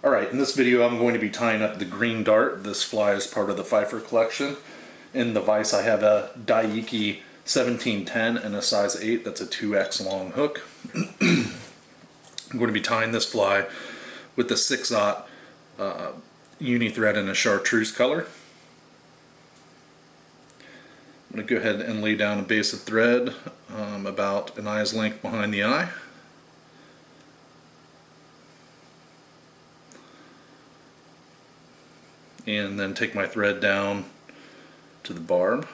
Alright, in this video I'm going to be tying up the green dart. This fly is part of the Pfieffer collection. In the vise I have a Daiki 1710 and a size 8. That's a 2x long hook. I'm going to be tying this fly with the 6/0 uni thread in a chartreuse color. I'm going to go ahead and lay down a base of thread about an eye's length behind the eye. And then take my thread down to the barb.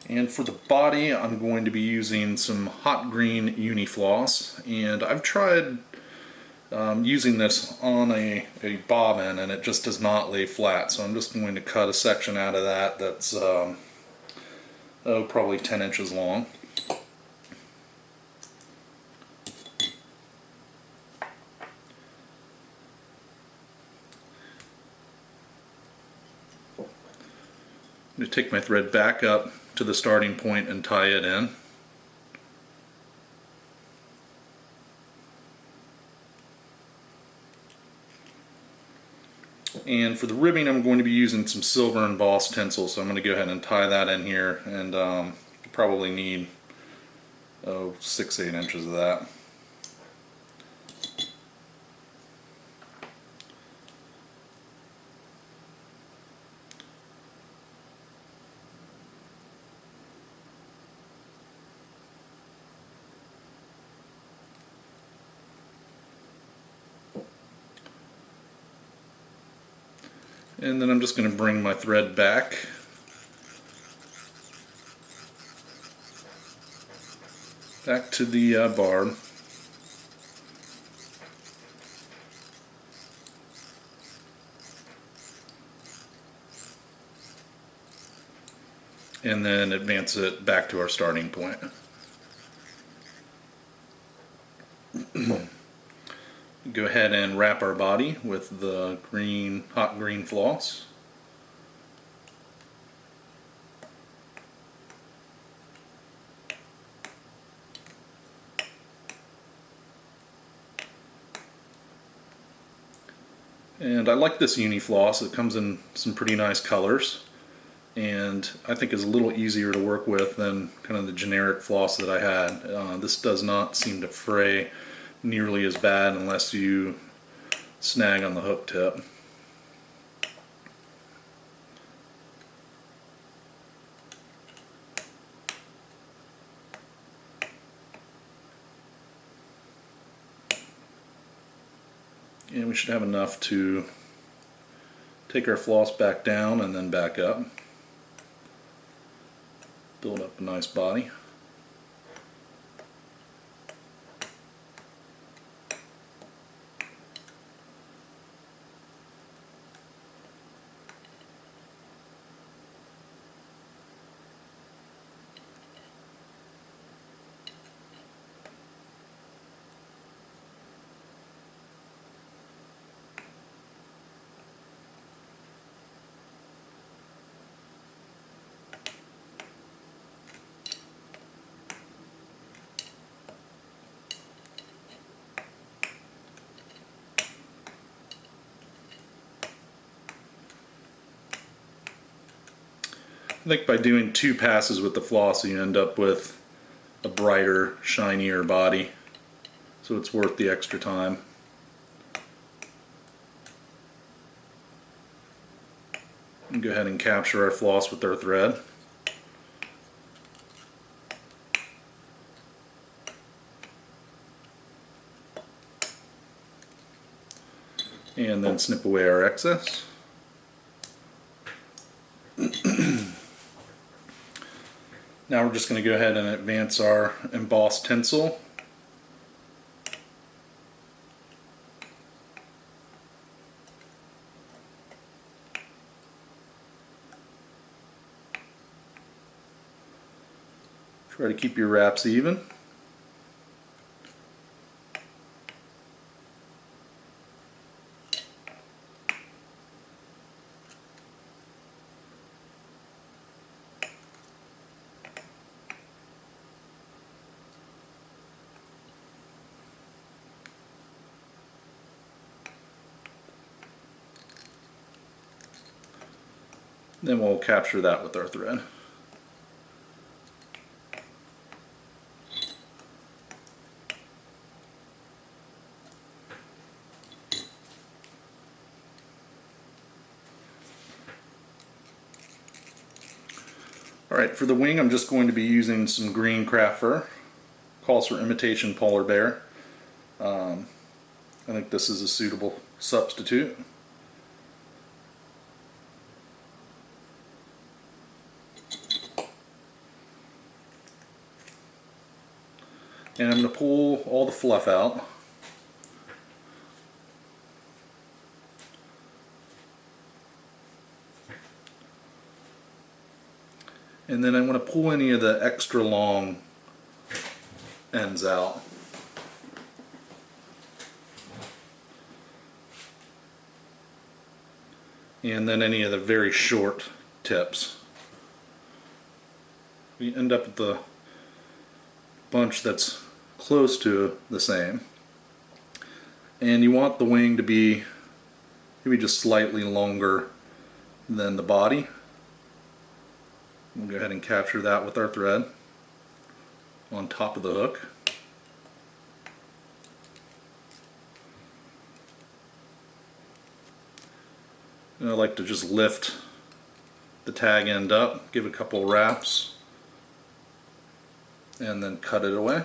And for the body, I'm going to be using some hot green uni floss, and I've tried using this on a bobbin and it just does not lay flat, so I'm just going to cut a section out of that that's probably 10 inches long. I'm going to take my thread back up to the starting point and tie it in. And for the ribbing, I'm going to be using some silver embossed tinsel, so I'm going to go ahead and tie that in here, and probably need 6-8 inches of that. And then I'm just going to bring my thread back to the barb. And then advance it back to our starting point. Go ahead and wrap our body with the hot green floss. And I like this uni floss. It comes in some pretty nice colors, and I think is a little easier to work with than kind of the generic floss that I had. This does not seem to fray nearly as bad unless you snag on the hook tip. And we should have enough to take our floss back down and then back up. Build up a nice body. I think by doing 2 passes with the floss you end up with a brighter, shinier body, so it's worth the extra time. And go ahead and capture our floss with our thread. And then snip away our excess. Now we're just going to go ahead and advance our embossed tinsel. Try to keep your wraps even. Then we'll capture that with our thread. Alright, for the wing I'm just going to be using some green craft fur. Calls for imitation polar bear. I think this is a suitable substitute. And I'm going to pull all the fluff out. And then I'm going to pull any of the extra long ends out. And then any of the very short tips. We end up with the bunch that's close to the same. And you want the wing to be maybe just slightly longer than the body. We'll go ahead and capture that with our thread on top of the hook. And I like to just lift the tag end up, give it a couple wraps, and then cut it away.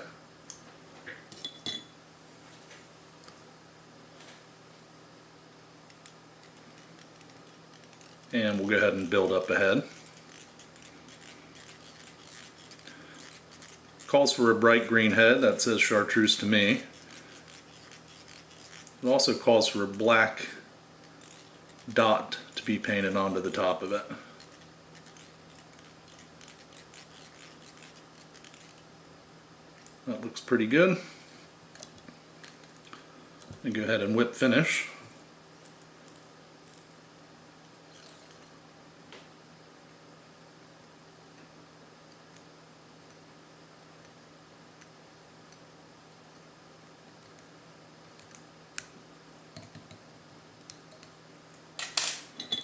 And we'll go ahead and build up a head. Calls for a bright green head, that says chartreuse to me. It also calls for a black dot to be painted onto the top of it. That looks pretty good. And go ahead and whip finish.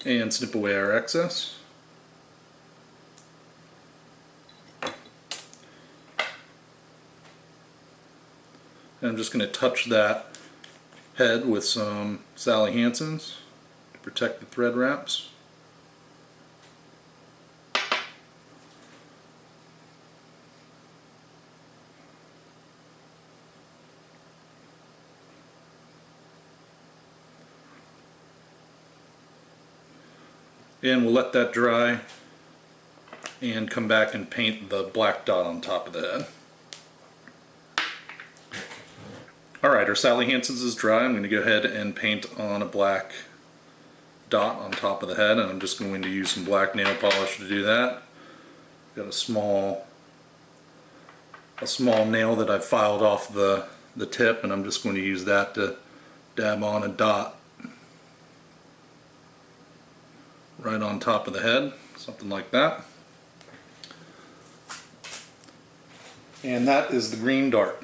And snip away our excess. And I'm just going to touch that head with some Sally Hansen's to protect the thread wraps. And we'll let that dry and come back and paint the black dot on top of the head. Alright, our Sally Hansen's is dry. I'm going to go ahead and paint on a black dot on top of the head, and I'm just going to use some black nail polish to do that. Got a small nail that I filed off the tip, and I'm just going to use that to dab on a dot right on top of the head, something like that. And that is the green dart.